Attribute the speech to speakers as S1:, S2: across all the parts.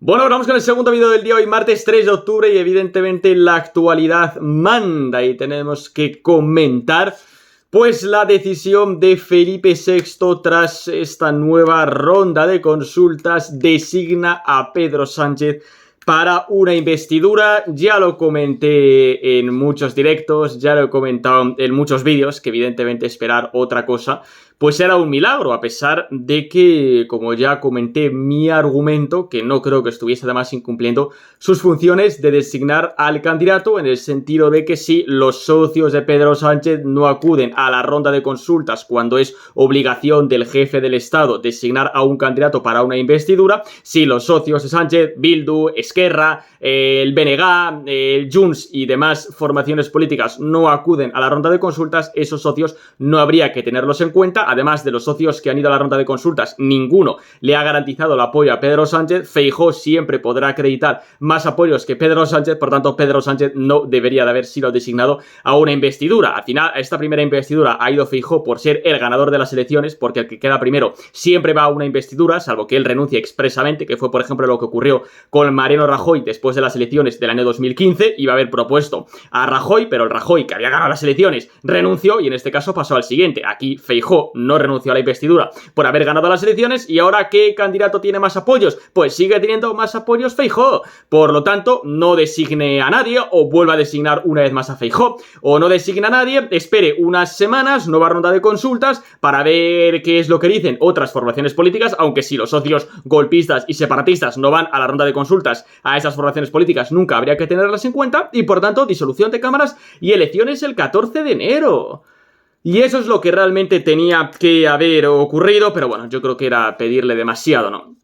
S1: Bueno, vamos con el segundo vídeo del día, hoy martes 3 de octubre y evidentemente la actualidad manda y tenemos que comentar pues la decisión de Felipe VI tras esta nueva ronda de consultas designa a Pedro Sánchez para una investidura. Ya lo comenté en muchos directos, ya lo he comentado en muchos vídeos, que evidentemente esperar otra cosa pues era un milagro, a pesar de que, como ya comenté, mi argumento, que no creo que estuviese además incumpliendo sus funciones de designar al candidato, en el sentido de que si los socios de Pedro Sánchez no acuden a la ronda de consultas cuando es obligación del jefe del Estado designar a un candidato para una investidura, si los socios de Sánchez, Bildu, Esquerra, el BNG, el Junts y demás formaciones políticas no acuden a la ronda de consultas, esos socios no habría que tenerlos en cuenta. Además de los socios que han ido a la ronda de consultas, ninguno le ha garantizado el apoyo a Pedro Sánchez. Feijóo siempre podrá acreditar más apoyos que Pedro Sánchez, por tanto Pedro Sánchez no debería de haber sido designado a una investidura. Al final, a esta primera investidura ha ido Feijóo por ser el ganador de las elecciones, porque el que queda primero siempre va a una investidura, salvo que él renuncie expresamente, que fue por ejemplo lo que ocurrió con Mariano Rajoy después de las elecciones del año 2015. Iba a haber propuesto a Rajoy, pero el Rajoy que había ganado las elecciones renunció y en este caso pasó al siguiente. Aquí Feijóo no renunció a la investidura por haber ganado las elecciones. ¿Y ahora qué candidato tiene más apoyos? Pues sigue teniendo más apoyos Feijóo. Por lo tanto, no designe a nadie o vuelva a designar una vez más a Feijóo. O no designe a nadie, espere unas semanas, nueva ronda de consultas para ver qué es lo que dicen otras formaciones políticas, aunque si los socios golpistas y separatistas no van a la ronda de consultas a esas formaciones políticas, nunca habría que tenerlas en cuenta y por tanto disolución de cámaras y elecciones el 14 de enero. Y eso es lo que realmente tenía que haber ocurrido, pero bueno, yo creo que era pedirle demasiado, ¿no?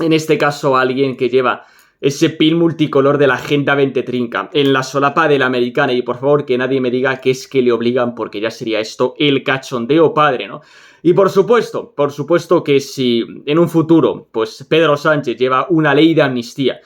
S1: En este caso, a alguien que lleva ese pin multicolor de la Agenda 2030 en la solapa de la americana, y por favor que nadie me diga que es que le obligan, porque ya sería esto el cachondeo padre, ¿no? Y por supuesto que si en un futuro, pues Pedro Sánchez lleva una ley de amnistía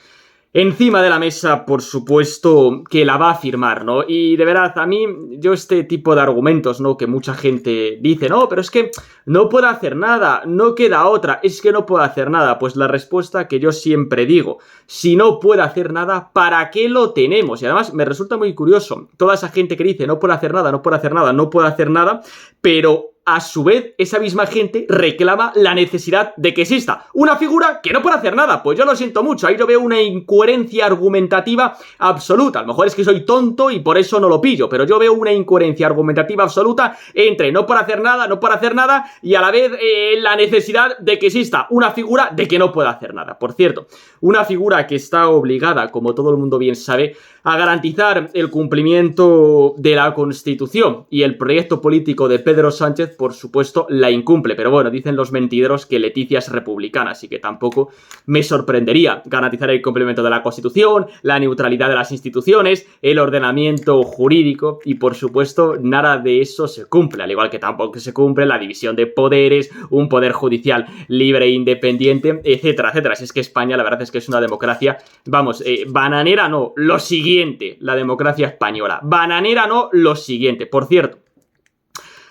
S1: encima de la mesa, por supuesto que la va a firmar, ¿no? Y de verdad, a mí, yo este tipo de argumentos, ¿no? Que mucha gente dice, no, pero es que no puedo hacer nada, no queda otra, es que no puedo hacer nada. Pues la respuesta que yo siempre digo, si no puedo hacer nada, ¿para qué lo tenemos? Y además me resulta muy curioso, toda esa gente que dice, no puedo hacer nada, no puedo hacer nada, no puedo hacer nada, pero a su vez, esa misma gente reclama la necesidad de que exista una figura que no puede hacer nada. Pues yo lo siento mucho, ahí yo veo una incoherencia argumentativa absoluta. A lo mejor es que soy tonto y por eso no lo pillo, pero yo veo una incoherencia argumentativa absoluta entre no puedo hacer nada, no puedo hacer nada y a la vez la necesidad de que exista una figura de que no pueda hacer nada. Por cierto, una figura que está obligada, como todo el mundo bien sabe, a garantizar el cumplimiento de la Constitución, y el proyecto político de Pedro Sánchez, por supuesto, la incumple. Pero bueno, dicen los mentideros que Leticia es republicana, así que tampoco me sorprendería. Garantizar el cumplimiento de la Constitución, la neutralidad de las instituciones, el ordenamiento jurídico, y por supuesto nada de eso se cumple, al igual que tampoco se cumple la división de poderes, un poder judicial libre e independiente, etcétera, etcétera. Si es que España, la verdad es que es una democracia, vamos, bananera no, lo siguiente, la democracia española. Bananera no, lo siguiente. Por cierto,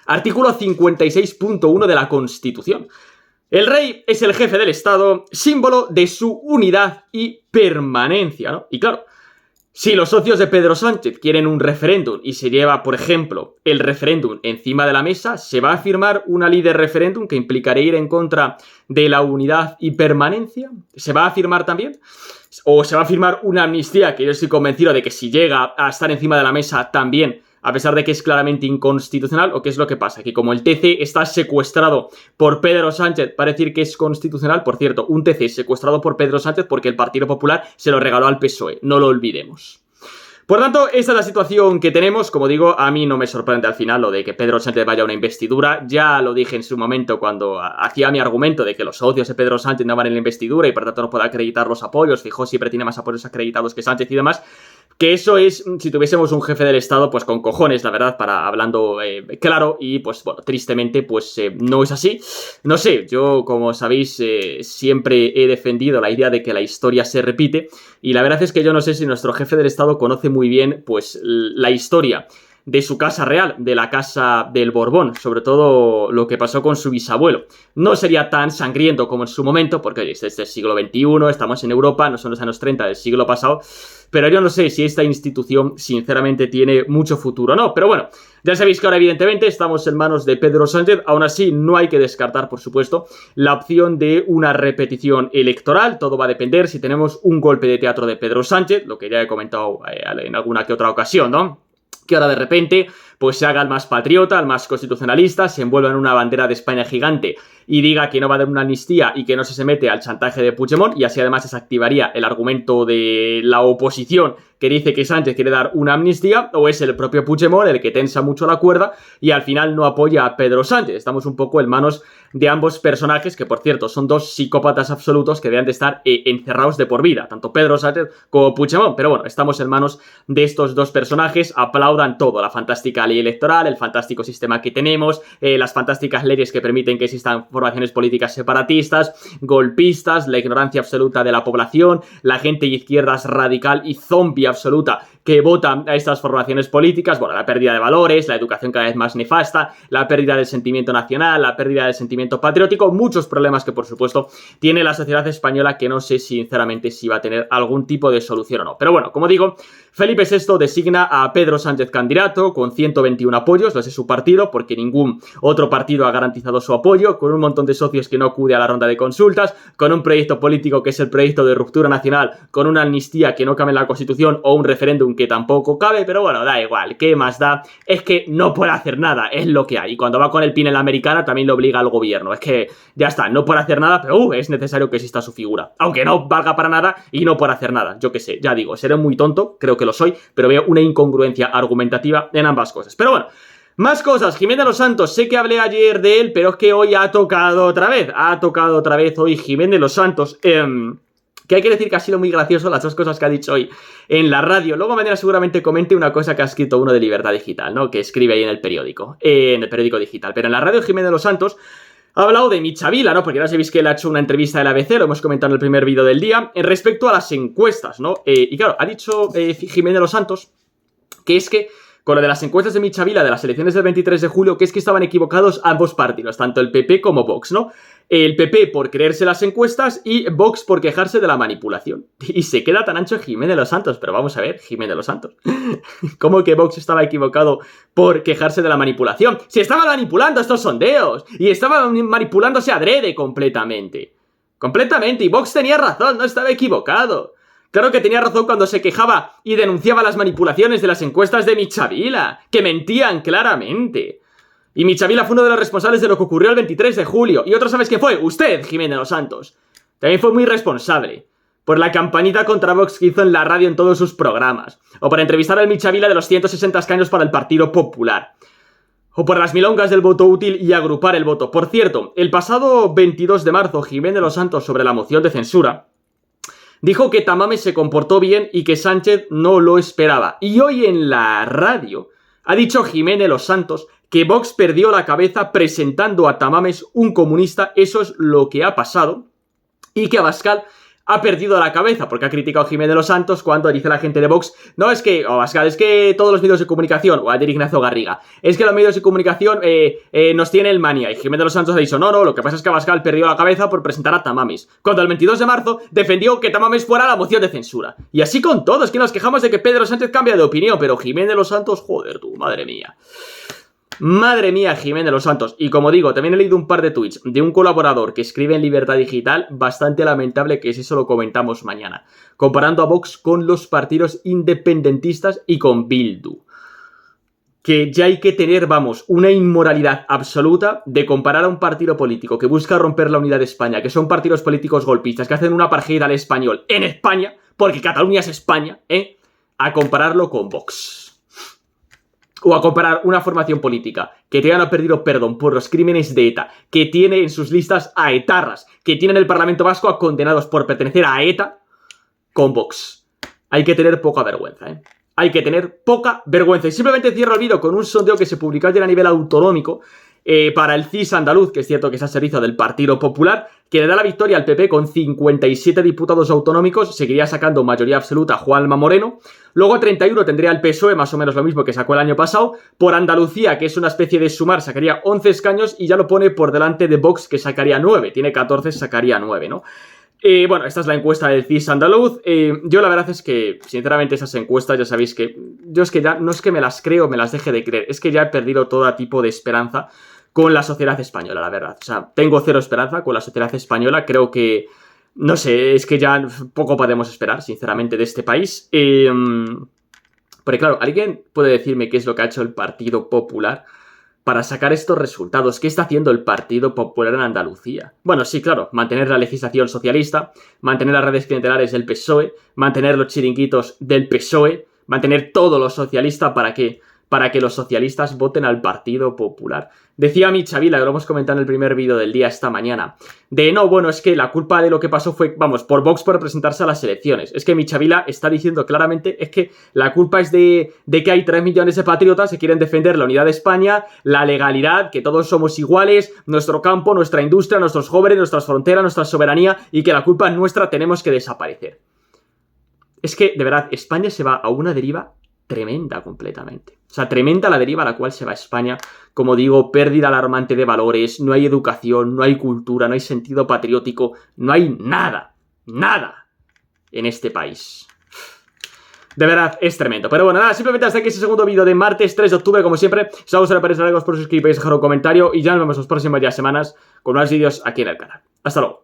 S1: artículo 56.1 de la Constitución. El rey es el jefe del Estado, símbolo de su unidad y permanencia, ¿no? Y claro, si los socios de Pedro Sánchez quieren un referéndum y se lleva, por ejemplo, el referéndum encima de la mesa, ¿se va a firmar una ley de referéndum que implicaría ir en contra de la unidad y permanencia? ¿Se va a firmar también? ¿O se va a firmar una amnistía, que yo estoy convencido de que si llega a estar encima de la mesa también, a pesar de que es claramente inconstitucional? ¿O qué es lo que pasa? Que como el TC está secuestrado por Pedro Sánchez para decir que es constitucional, por cierto, un TC secuestrado por Pedro Sánchez porque el Partido Popular se lo regaló al PSOE, no lo olvidemos. Por tanto, esta es la situación que tenemos. Como digo, a mí no me sorprende al final lo de que Pedro Sánchez vaya a una investidura. Ya lo dije en su momento cuando hacía mi argumento de que los socios de Pedro Sánchez no van en la investidura y por tanto no puede acreditar los apoyos. Feijóo siempre tiene más apoyos acreditados que Sánchez y demás. Que eso es, si tuviésemos un jefe del Estado, pues con cojones, la verdad, para hablando claro. Y pues bueno, tristemente, pues no es así. No sé, yo como sabéis siempre he defendido la idea de que la historia se repite. Y la verdad es que yo no sé si nuestro jefe del Estado conoce muy bien pues la historia de su casa real, de la casa del Borbón, sobre todo lo que pasó con su bisabuelo. No sería tan sangriento como en su momento, porque oye, este es el siglo XXI, estamos en Europa, no son los años 30 del siglo pasado, pero yo no sé si esta institución sinceramente tiene mucho futuro o no. Pero bueno, ya sabéis que ahora evidentemente estamos en manos de Pedro Sánchez. Aún así no hay que descartar, por supuesto, la opción de una repetición electoral. Todo va a depender si tenemos un golpe de teatro de Pedro Sánchez, lo que ya he comentado en alguna que otra ocasión, ¿no? Que ahora de repente pues se haga el más patriota, el más constitucionalista, se envuelva en una bandera de España gigante y diga que no va a dar una amnistía y que no se mete al chantaje de Puigdemont, y así además desactivaría el argumento de la oposición que dice que Sánchez quiere dar una amnistía, o es el propio Puigdemont el que tensa mucho la cuerda y al final no apoya a Pedro Sánchez. Estamos un poco en manos de ambos personajes, que por cierto son dos psicópatas absolutos que deben de estar encerrados de por vida, tanto Pedro Sánchez como Puigdemont. Pero bueno, estamos en manos de estos dos personajes. Aplaudan todo, la fantástica ley electoral, el fantástico sistema que tenemos, las fantásticas leyes que permiten que existan formaciones políticas separatistas, golpistas, la ignorancia absoluta de la población, la gente de izquierdas radical y zombie absoluta que vota a estas formaciones políticas. Bueno, la pérdida de valores, la educación cada vez más nefasta, la pérdida del sentimiento nacional, la pérdida del sentimiento patriótico, muchos problemas que por supuesto tiene la sociedad española, que no sé sinceramente si va a tener algún tipo de solución o no. Pero bueno, como digo, Felipe VI designa a Pedro Sánchez candidato con 121 apoyos, no sé su partido, porque ningún otro partido ha garantizado su apoyo, con un montón de socios que no acude a la ronda de consultas, con un proyecto político que es el proyecto de ruptura nacional, con una amnistía que no cabe en la Constitución o un referéndum que tampoco cabe, pero bueno, da igual, ¿qué más da? Es que no puede hacer nada, es lo que hay, y cuando va con el pin en la americana también lo obliga al gobierno, es que ya está, no puede hacer nada, pero es necesario que exista su figura, aunque no valga para nada y no puede hacer nada, yo qué sé, ya digo, seré muy tonto, creo que lo soy, pero veo una incongruencia argumentativa en ambas cosas. Pero bueno, más cosas. Jiménez Los Santos, sé que hablé ayer de él, pero es que hoy ha tocado otra vez hoy Jiménez Los Santos, que hay que decir que ha sido muy gracioso las dos cosas que ha dicho hoy en la radio. Luego mañana seguramente comente una cosa que ha escrito uno de Libertad Digital, ¿no? Que escribe ahí en el periódico digital. Pero en la radio Jiménez Los Santos ha hablado de Michavila, ¿no? Porque ya sabéis que él ha hecho una entrevista del ABC, lo hemos comentado en el primer vídeo del día, en respecto a las encuestas, ¿no? Y claro, ha dicho Jiménez Los Santos que es que con lo de las encuestas de Michavila de las elecciones del 23 de julio, que es que estaban equivocados ambos partidos, tanto el PP como Vox, ¿no? El PP por creerse las encuestas y Vox por quejarse de la manipulación. Y se queda tan ancho Jiménez Los Santos, pero vamos a ver, Jiménez Los Santos, ¿cómo que Vox estaba equivocado por quejarse de la manipulación? Si estaban manipulando estos sondeos y estaban manipulándose adrede completamente, y Vox tenía razón, no estaba equivocado. Claro que tenía razón cuando se quejaba y denunciaba las manipulaciones de las encuestas de Michavila, que mentían claramente. Y Michavila fue uno de los responsables de lo que ocurrió el 23 de julio. ¿Y otro sabes qué fue? Usted, Jiménez Los Santos. También fue muy responsable por la campanita contra Vox que hizo en la radio en todos sus programas. O por entrevistar al Michavila de los 160 escaños para el Partido Popular. O por las milongas del voto útil y agrupar el voto. Por cierto, el pasado 22 de marzo, Jiménez Los Santos, sobre la moción de censura, dijo que Tamames se comportó bien y que Sánchez no lo esperaba. Y hoy en la radio ha dicho Jiménez Los Santos que Vox perdió la cabeza presentando a Tamames un comunista. Eso es lo que ha pasado. Y que Abascal ha perdido la cabeza, porque ha criticado a Jiménez Los Santos cuando dice la gente de Vox, no, es que, Abascal, es que todos los medios de comunicación, o ayer Ignacio Garriga, es que los medios de comunicación nos tiene el manía, y Jiménez Los Santos ha dicho, no, lo que pasa es que Abascal perdió la cabeza por presentar a Tamames, cuando el 22 de marzo defendió que Tamames fuera la moción de censura. Y así con todos, que nos quejamos de que Pedro Sánchez cambia de opinión, pero Jiménez Los Santos, joder tú, madre mía. Madre mía, Jiménez Los Santos. Y como digo, también he leído un par de tweets de un colaborador que escribe en Libertad Digital, bastante lamentable, que si eso lo comentamos mañana, comparando a Vox con los partidos independentistas y con Bildu. Que ya hay que tener, vamos, una inmoralidad absoluta de comparar a un partido político que busca romper la unidad de España, que son partidos políticos golpistas, que hacen una apartheid al español en España, porque Cataluña es España, a compararlo con Vox. O a comparar una formación política que todavía no ha perdido perdón por los crímenes de ETA, que tiene en sus listas a etarras, que tiene en el Parlamento Vasco a condenados por pertenecer a ETA, con Vox. Hay que tener poca vergüenza, Hay que tener poca vergüenza. Y simplemente cierro el vídeo con un sondeo que se publicó ayer a nivel autonómico para el CIS andaluz, que es cierto que es al servicio del Partido Popular, que le da la victoria al PP con 57 diputados autonómicos, seguiría sacando mayoría absoluta Juanma Moreno. Luego 31 tendría el PSOE, más o menos lo mismo que sacó el año pasado. Por Andalucía, que es una especie de sumar, sacaría 11 escaños y ya lo pone por delante de Vox, que sacaría 9. Tiene 14, sacaría 9, ¿no? Bueno, esta es la encuesta del CIS andaluz. Yo la verdad es que, sinceramente, esas encuestas ya sabéis que... Yo es que ya no es que me las creo, me las deje de creer. Es que ya he perdido todo tipo de esperanza con la sociedad española, la verdad. O sea, tengo cero esperanza con la sociedad española. Creo que... No sé, es que ya poco podemos esperar, sinceramente, de este país. Porque claro, ¿alguien puede decirme qué es lo que ha hecho el Partido Popular para sacar estos resultados? ¿Qué está haciendo el Partido Popular en Andalucía? Bueno, sí, claro, mantener la legislación socialista, mantener las redes clientelares del PSOE, mantener los chiringuitos del PSOE, mantener todo lo socialista, ¿para qué? Para que los socialistas voten al Partido Popular. Decía Michavila, que lo hemos comentado en el primer vídeo del día esta mañana, de no, bueno, es que la culpa de lo que pasó fue, vamos, por Vox por presentarse a las elecciones. Es que Michavila está diciendo claramente, es que la culpa es de que hay 3 millones de patriotas que quieren defender la unidad de España, la legalidad, que todos somos iguales, nuestro campo, nuestra industria, nuestros jóvenes, nuestras fronteras, nuestra soberanía, y que la culpa es nuestra, tenemos que desaparecer. Es que, de verdad, España se va a una deriva tremenda completamente. O sea, tremenda la deriva a la cual se va España. Como digo, pérdida alarmante de valores, no hay educación, no hay cultura, no hay sentido patriótico, no hay nada, nada en este país. De verdad, es tremendo. Pero bueno, nada, simplemente hasta aquí ese segundo vídeo de martes 3 de octubre, como siempre. Si os ha gustado, por suscribiros, dejar un comentario y ya nos vemos las próximas semanas con más vídeos aquí en el canal. Hasta luego.